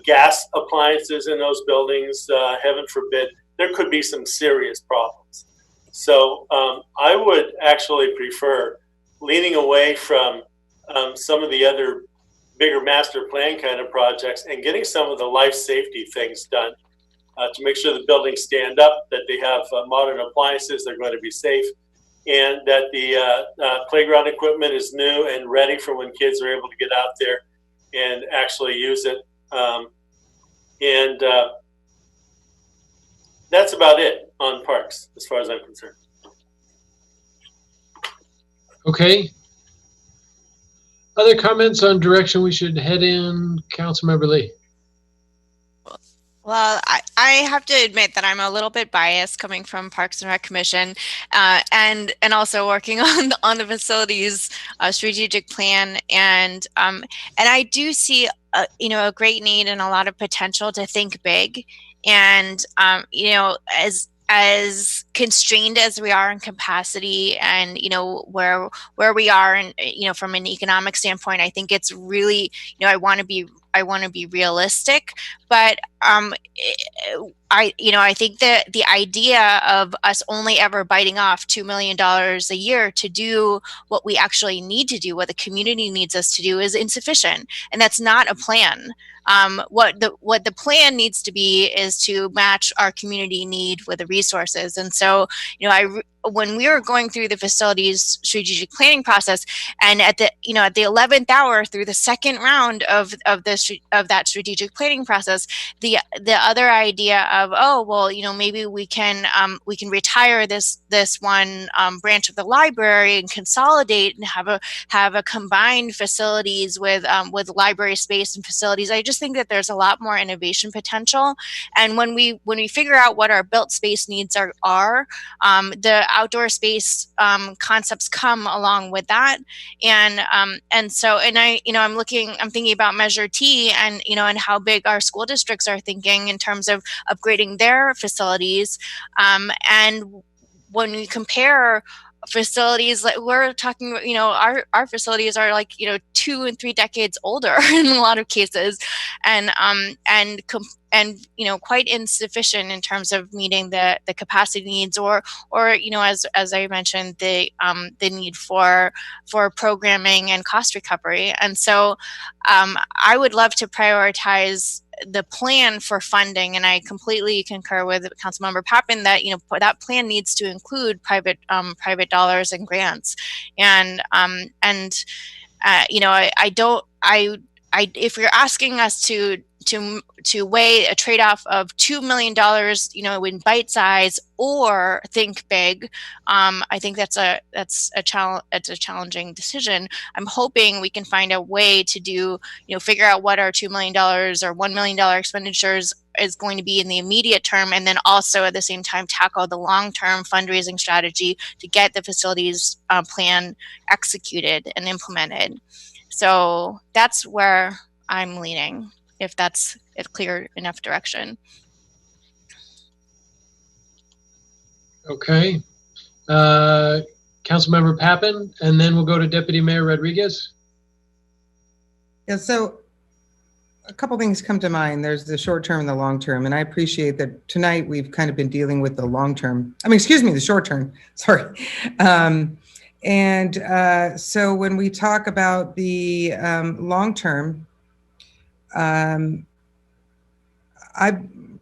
gas appliances in those buildings, heaven forbid, there could be some serious problems. So I would actually prefer leaning away from some of the other bigger master plan kind of projects and getting some of the life safety things done to make sure the buildings stand up, that they have modern appliances, they're going to be safe, and that the playground equipment is new and ready for when kids are able to get out there and actually use it. And that's about it on parks, as far as I'm concerned. Okay. Other comments on direction we should head in, Councilmember Lee? Well, I have to admit that I'm a little bit biased coming from Parks and Rec Commission, and also working on the facilities strategic plan, and I do see a great need and a lot of potential to think big, and as constrained as we are in capacity and where we are, and from an economic standpoint, I think it's really I want to be realistic, but I think that the idea of us only ever biting off $2 million a year to do what we actually need to do, what the community needs us to do, is insufficient, and that's not a plan. What the plan needs to be is to match our community need with the resources. And so, when we were going through the facilities strategic planning process, and at the 11th hour through the second round of that strategic planning process, the other idea of, maybe we can retire this one branch of the library and consolidate and have a combined facilities with library space and facilities. I just think that there's a lot more innovation potential. And when we figure out what our built space needs are, the outdoor space concepts come along with that. And I'm thinking about Measure T, and and how big our school districts are thinking in terms of upgrading their facilities. And when we compare facilities, like we're talking, our facilities are like 2 and 3 decades older in a lot of cases, and quite insufficient in terms of meeting the capacity needs, or as I mentioned, the need for programming and cost recovery. And so I would love to prioritize the plan for funding, and I completely concur with Councilmember Pappen that that plan needs to include private dollars and grants. And if you're asking us to weigh a trade-off of $2 million, in bite size, or think big, I think that's a challenging decision. I'm hoping we can find a way to figure out what our $2 million or $1 million expenditures is going to be in the immediate term, and then also at the same time tackle the long-term fundraising strategy to get the facilities plan executed and implemented. So that's where I'm leaning, if that's a clear enough direction. Okay. Councilmember Pappen, and then we'll go to Deputy Mayor Rodriguez. Yeah, so a couple things come to mind. There's the short term and the long term, and I appreciate that tonight we've kind of been dealing with the long term. The short term, sorry. So when we talk about the long term,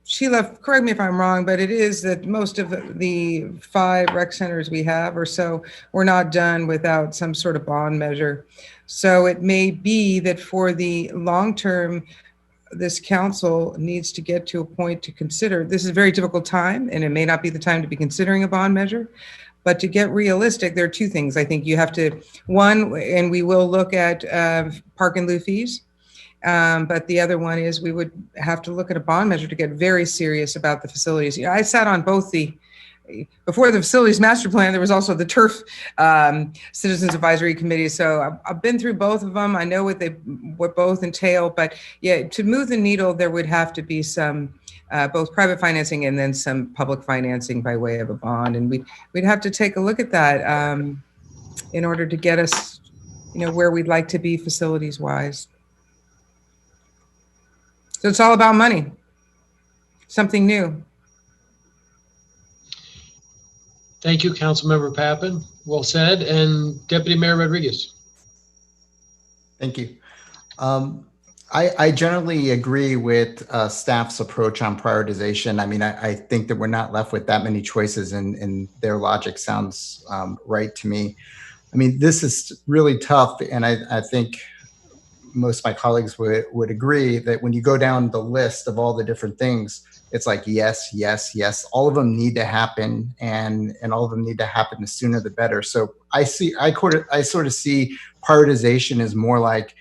Sheila, correct me if I'm wrong, but it is that most of the 5 rec centers we have or so were not done without some sort of bond measure. So it may be that for the long term, this council needs to get to a point to consider. This is a very difficult time, and it may not be the time to be considering a bond measure. But to get realistic, there are 2 things I think you have to, one, and we will look at park and lieu fees. But the other one is we would have to look at a bond measure to get very serious about the facilities. I sat on both before the facilities master plan, there was also the turf citizens advisory committee. So I've been through both of them. I know what both entail, but yeah, to move the needle, there would have to be some both private financing and then some public financing by way of a bond. And we'd have to take a look at that in order to get us, where we'd like to be facilities wise. So it's all about money, something new. Thank you, Councilmember Pappen. Well said. And Deputy Mayor Rodriguez. Thank you. I generally agree with staff's approach on prioritization. I think that we're not left with that many choices, and their logic sounds right to me. This is really tough, and I think most of my colleagues would agree that when you go down the list of all the different things, it's like, yes, yes, yes. All of them need to happen, and all of them need to happen the sooner the better. So I sort of see prioritization as more like,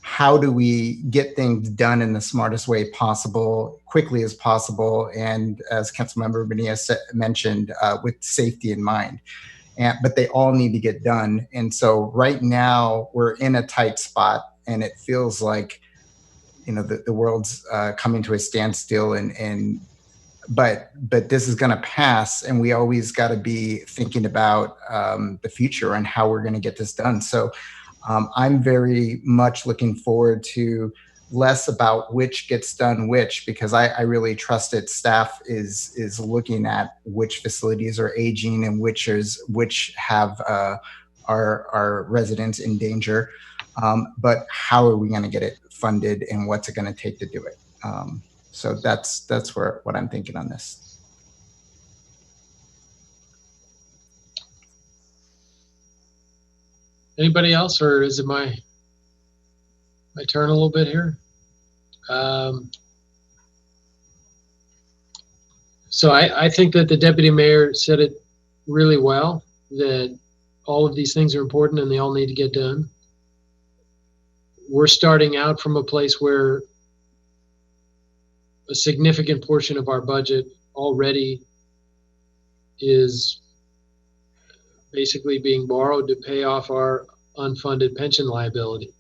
how do we get things done in the smartest way possible, quickly as possible, and as Councilmember Bonilla mentioned, with safety in mind. But they all need to get done. And so right now we're in a tight spot, and it feels like, the world's coming to a standstill. But this is going to pass, and we always got to be thinking about the future and how we're going to get this done. So I'm very much looking forward to less about which gets done which, because I really trust it. Staff is looking at which facilities are aging and which have our residents in danger. But how are we going to get it funded, and what's it going to take to do it? So that's what I'm thinking on this. Anybody else, or is it my turn a little bit here? So I think that the deputy mayor said it really well, that all of these things are important and they all need to get done. We're starting out from a place where a significant portion of our budget already is basically being borrowed to pay off our unfunded pension liability.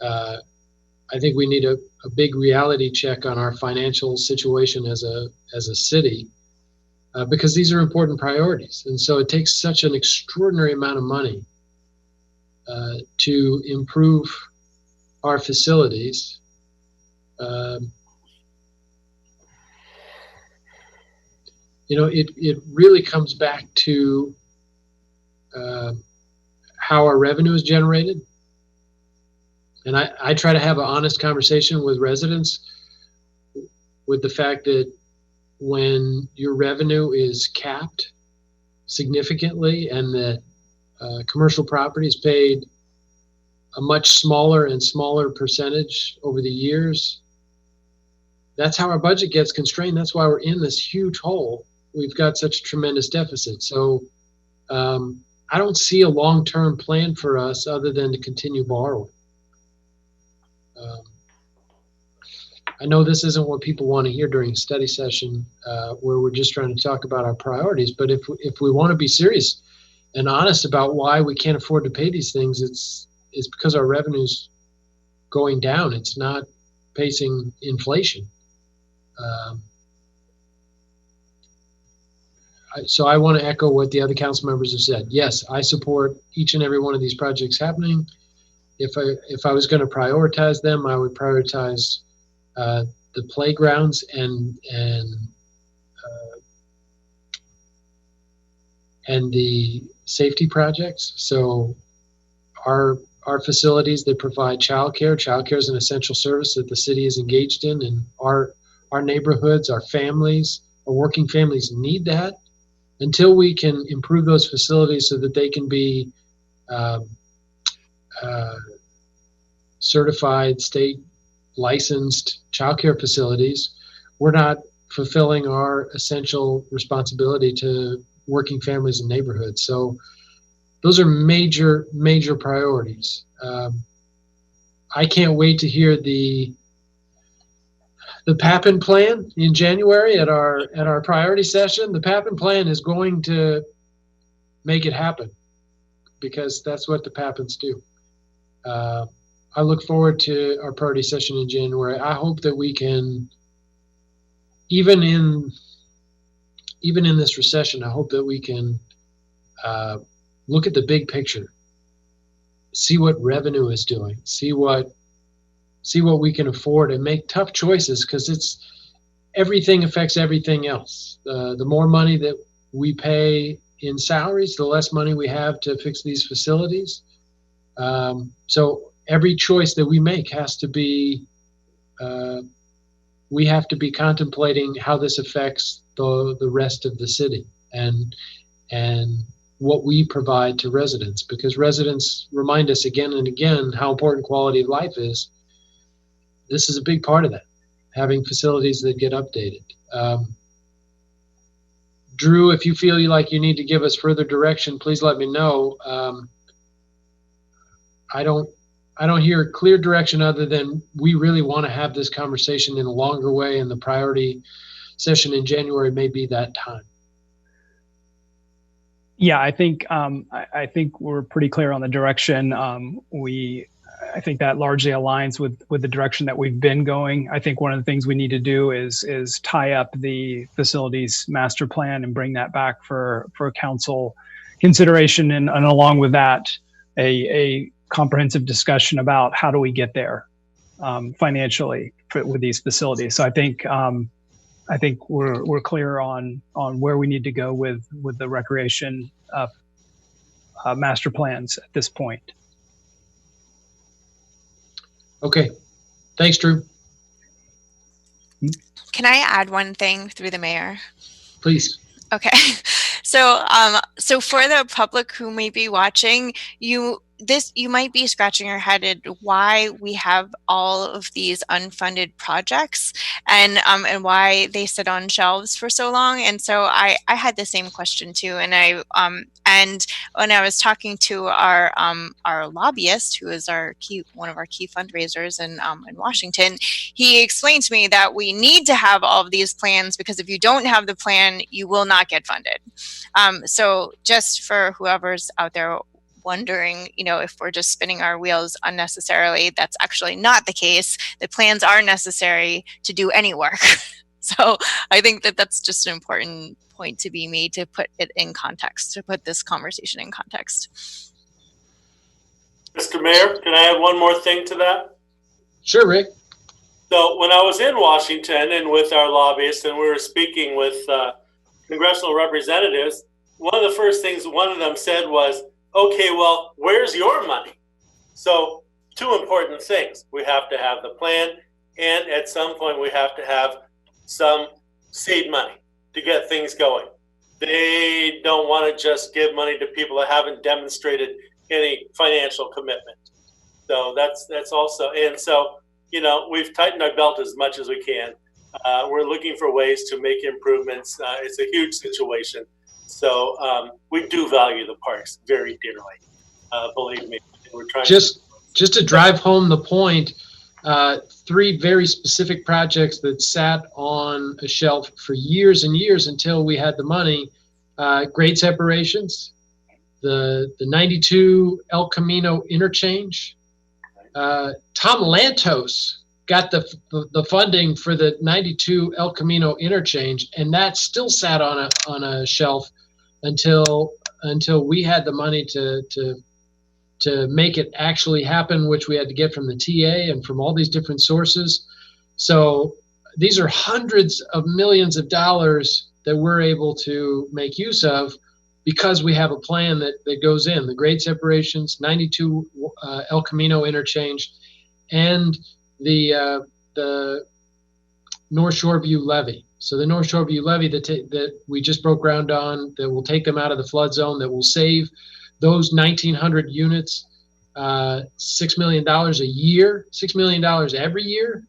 I think we need a big reality check on our financial situation as a city, because these are important priorities. And so it takes such an extraordinary amount of money to improve our facilities. It really comes back to how our revenue is generated. And I try to have an honest conversation with residents with the fact that when your revenue is capped significantly and that commercial property is paid a much smaller and smaller percentage over the years, that's how our budget gets constrained. That's why we're in this huge hole. We've got such a tremendous deficit. So I don't see a long-term plan for us other than to continue borrowing. I know this isn't what people want to hear during a study session where we're just trying to talk about our priorities, but if we want to be serious and honest about why we can't afford to pay these things, it's because our revenue's going down. It's not pacing inflation. So I want to echo what the other council members have said. Yes, I support each and every one of these projects happening. If I was going to prioritize them, I would prioritize the playgrounds and the safety projects. So our facilities that provide childcare. Childcare is an essential service that the city is engaged in, and our neighborhoods, our families, our working families need that. Until we can improve those facilities so that they can be certified, state licensed childcare facilities, we're not fulfilling our essential responsibility to working families and neighborhoods. So those are major, major priorities. I can't wait to hear the PAPN plan in January at our priority session. The PAPN plan is going to make it happen because that's what the PAPNs do. I look forward to our priority session in January. I hope that we can, even in this recession, I hope that we can look at the big picture, see what revenue is doing, see what we can afford, and make tough choices, because everything affects everything else. The more money that we pay in salaries, the less money we have to fix these facilities. So every choice that we make has to be, we have to be contemplating how this affects the rest of the city and what we provide to residents, because residents remind us again and again how important quality of life is. This is a big part of that, having facilities that get updated. Drew, if you feel like you need to give us further direction, please let me know. I don't hear clear direction other than we really want to have this conversation in a longer way, and the priority session in January may be that time. Yeah, I think we're pretty clear on the direction. I think that largely aligns with the direction that we've been going. I think one of the things we need to do is tie up the facilities master plan and bring that back for council consideration, and along with that, a comprehensive discussion about how do we get there. financially with these facilities. So I think we're clear on where we need to go with the recreation master plans at this point. Okay, thanks, Drew. Can I add one thing through the mayor? Please. Okay, so for the public who may be watching, you might be scratching your head at why we have all of these unfunded projects and why they sit on shelves for so long. And so I had the same question too. And and when I was talking to our lobbyist, who is one of our key fundraisers in Washington, he explained to me that we need to have all of these plans, because if you don't have the plan, you will not get funded. So just for whoever's out there wondering, if we're just spinning our wheels unnecessarily, that's actually not the case. The plans are necessary to do any work. So I think that that's just an important point to be made, to put it in context, to put this conversation in context. Mr. Mayor, can I add one more thing to that? Sure, Rick. So when I was in Washington and with our lobbyists and we were speaking with congressional representatives, one of the first things one of them said was, okay, well, where's your money? So two important things. We have to have the plan, and at some point we have to have some seed money to get things going. They don't want to just give money to people that haven't demonstrated any financial commitment. So that's also, and so, we've tightened our belt as much as we can. We're looking for ways to make improvements. It's a huge situation. So we do value the parks very dearly. Believe me, we're trying just to drive home the point. 3 very specific projects that sat on a shelf for years and years until we had the money. Grade separations, the 92 El Camino interchange. Tom Lantos got the funding for the 92 El Camino interchange, and that still sat on a shelf until we had the money to make it actually happen, which we had to get from the TA and from all these different sources. So these are hundreds of millions of dollars that we're able to make use of because we have a plan that goes in. The grade separations, 92 El Camino interchange, and the North Shore View levee. So the North Shore View levee that we just broke ground on, that will take them out of the flood zone, that will save those 1,900 units, $6 million a year, $6 million every year,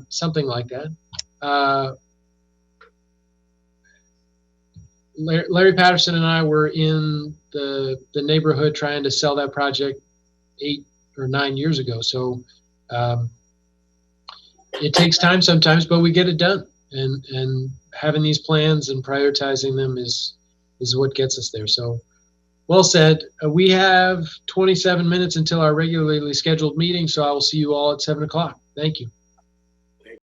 something like that. Larry Patterson and I were in the neighborhood trying to sell that project 8 or 9 years ago. So it takes time sometimes, but we get it done. And having these plans and prioritizing them is what gets us there. So well said. We have 27 minutes until our regularly scheduled meeting, so I will see you all at 7 o'clock. Thank you.